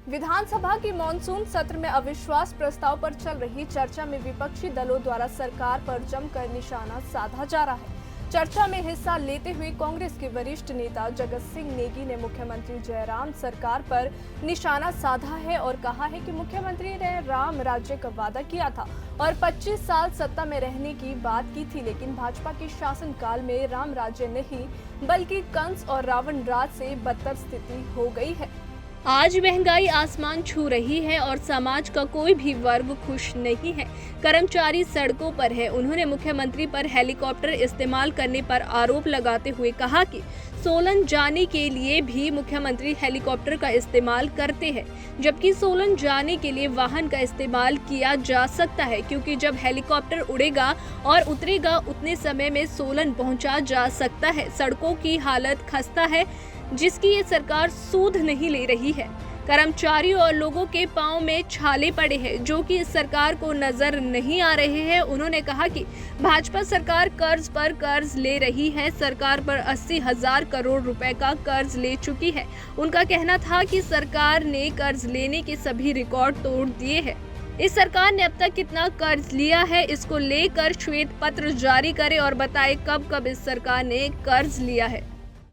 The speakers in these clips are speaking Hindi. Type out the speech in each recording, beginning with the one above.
विधानसभा की मॉनसून सत्र में अविश्वास प्रस्ताव पर चल रही चर्चा में विपक्षी दलों द्वारा सरकार पर जमकर निशाना साधा जा रहा है। चर्चा में हिस्सा लेते हुए कांग्रेस के वरिष्ठ नेता जगत सिंह नेगी ने मुख्यमंत्री जयराम सरकार पर निशाना साधा है और कहा है कि मुख्यमंत्री ने राम राज्य का वादा किया था और 25 साल सत्ता में रहने की बात की थी, लेकिन भाजपा के शासनकाल में राम राज्य नहीं बल्कि कंस और रावण राज से बदतर स्थिति हो गई है। आज महंगाई आसमान छू रही है और समाज का कोई भी वर्ग खुश नहीं है। कर्मचारी सड़कों पर है। उन्होंने मुख्यमंत्री पर हेलीकॉप्टर इस्तेमाल करने पर आरोप लगाते हुए कहा कि सोलन जाने के लिए भी मुख्यमंत्री हेलीकॉप्टर का इस्तेमाल करते हैं, जबकि सोलन जाने के लिए वाहन का इस्तेमाल किया जा सकता है, क्योंकि जब हेलीकॉप्टर उड़ेगा और उतरेगा उतने समय में सोलन पहुंचा जा सकता है। सड़कों की हालत खस्ता है जिसकी ये सरकार सूद नहीं ले रही है। कर्मचारियों और लोगों के पांव में छाले पड़े हैं जो कि इस सरकार को नजर नहीं आ रहे हैं। उन्होंने कहा कि भाजपा सरकार कर्ज पर कर्ज ले रही है। सरकार पर 80,000 करोड़ रुपए का कर्ज ले चुकी है। उनका कहना था कि सरकार ने कर्ज लेने के सभी रिकॉर्ड तोड़ दिए हैं। इस सरकार ने अब तक कितना कर्ज लिया है, इसको लेकर श्वेत पत्र जारी करे और बताए कब कब इस सरकार ने कर्ज लिया है।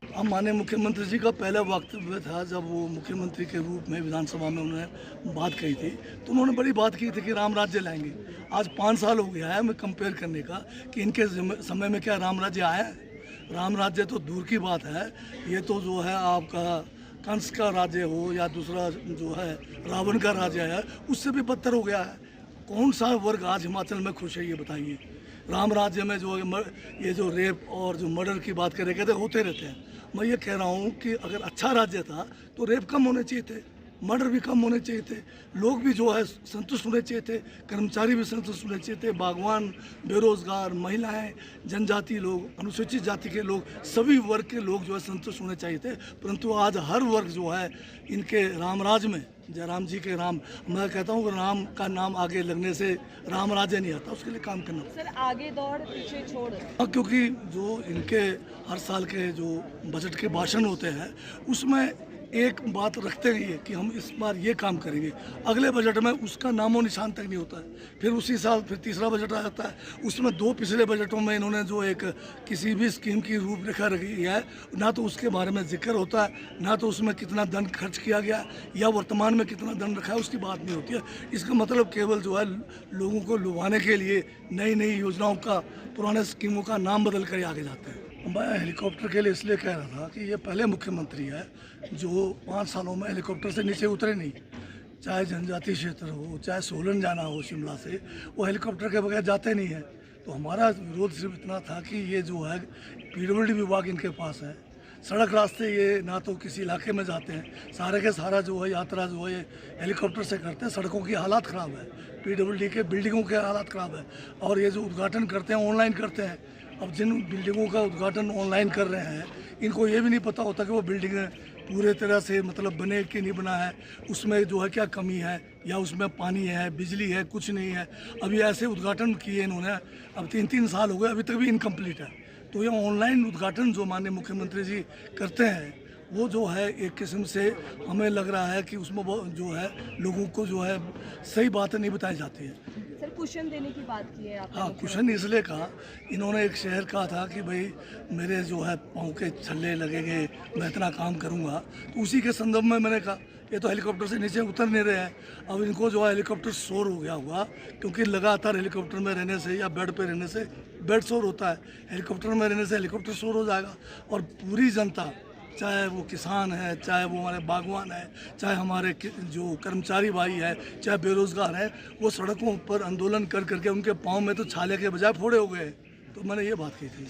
हम माननीय मुख्यमंत्री जी का पहला वक्तव्य था जब वो मुख्यमंत्री के रूप में विधानसभा में उन्होंने बात कही थी, तो उन्होंने बड़ी बात की थी कि राम राज्य लाएंगे। आज 5 साल हो गया है हमें कंपेयर करने का कि इनके समय में क्या राम राज्य आया है। राम राज्य तो दूर की बात है, ये तो जो है आपका कंस का राज्य हो या दूसरा जो है रावण का राज्य है, उससे भी बदतर हो गया है। कौन सा वर्ग आज हिमाचल में खुश है, ये बताइए। राम राज्य में जो ये जो रेप और जो मर्डर की बात करें कहते होते रहते हैं। मैं ये कह रहा हूँ कि अगर अच्छा राज्य था तो रेप कम होने चाहिए थे, मर्डर भी कम होने चाहिए थे, लोग भी जो है संतुष्ट होने चाहिए थे, कर्मचारी भी संतुष्ट होने चाहिए थे, बागवान, बेरोजगार, महिलाएं, जनजाति लोग, अनुसूचित जाति के लोग, सभी वर्ग के लोग जो है संतुष्ट होने चाहिए थे। परंतु आज हर वर्ग जो है इनके रामराज में, जयराम जी के राम, मैं कहता हूँ राम का नाम आगे लगने से राम राज्य नहीं आता, उसके लिए काम करना सर आगे दौड़ पीछे छोड़। क्योंकि जो इनके हर साल के जो बजट के भाषण होते हैं उसमें एक बात रखते ही है कि हम इस बार ये काम करेंगे, अगले बजट में उसका नामो निशान तक नहीं होता है। फिर उसी साल फिर तीसरा बजट आ जाता है, उसमें 2 पिछले बजटों में इन्होंने जो एक किसी भी स्कीम की रूपरेखा रखी है, ना तो उसके बारे में जिक्र होता है, ना तो उसमें कितना धन खर्च किया गया या वर्तमान में कितना धन रखा है उसकी बात नहीं होती है। इसका मतलब केवल जो है लोगों को लुभाने के लिए नई नई योजनाओं का, पुराने स्कीमों का नाम बदल कर आगे जाते हैं। मैं हेलीकॉप्टर के लिए इसलिए कह रहा था कि ये पहले मुख्यमंत्री है जो 5 सालों में हेलीकॉप्टर से नीचे उतरे नहीं। चाहे जनजातीय क्षेत्र हो, चाहे सोलन जाना हो शिमला से, वो हेलीकॉप्टर के बगैर जाते नहीं है। तो हमारा विरोध सिर्फ इतना था कि ये जो है पीडब्ल्यूडी विभाग इनके पास है, सड़क रास्ते ये ना तो किसी इलाके में जाते हैं, सारे के सारा जो है यात्रा जो है ये हेलीकॉप्टर से करते हैं। सड़कों की हालात ख़राब है, पीडब्ल्यूडी के बिल्डिंगों के हालात ख़राब है, और ये जो उद्घाटन करते हैं ऑनलाइन करते हैं। अब जिन बिल्डिंगों का उद्घाटन ऑनलाइन कर रहे हैं, इनको ये भी नहीं पता होता कि वो बिल्डिंगें पूरे तरह से मतलब बने कि नहीं बना है, उसमें जो है क्या कमी है, या उसमें पानी है, बिजली है, कुछ नहीं है। अभी ऐसे उद्घाटन किए इन्होंने, अब 3-3 साल हो गए, अभी तक भी इनकम्प्लीट है। तो ये ऑनलाइन उद्घाटन जो माननीय मुख्यमंत्री जी करते हैं, वो जो है एक किस्म से हमें लग रहा है कि उसमें जो है लोगों को जो है सही बातें नहीं बताई जाती है। सर कुशन देने की बात की है आपने। हाँ, कुशन इसलिए कहा, इन्होंने एक शहर कहा था कि भाई मेरे जो है पाँव के छल्ले लगेंगे, मैं इतना काम करूँगा, तो उसी के संदर्भ में मैंने कहा ये तो हेलीकॉप्टर से नीचे उतर नहीं रहे हैं। अब इनको जो है हेलीकॉप्टर शोर हो गया होगा, क्योंकि लगातार हेलीकॉप्टर में रहने से या बेड पे रहने से बेड शोर होता है, हेलीकॉप्टर में रहने से हेलीकॉप्टर शोर हो जाएगा। और पूरी जनता, चाहे वो किसान है, चाहे वो हमारे बागवान है, चाहे हमारे जो कर्मचारी भाई है, चाहे बेरोजगार है, वो सड़कों पर आंदोलन कर करके उनके पाँव में तो छाले के बजाय फोड़े हो गए। तो मैंने ये बात की थी।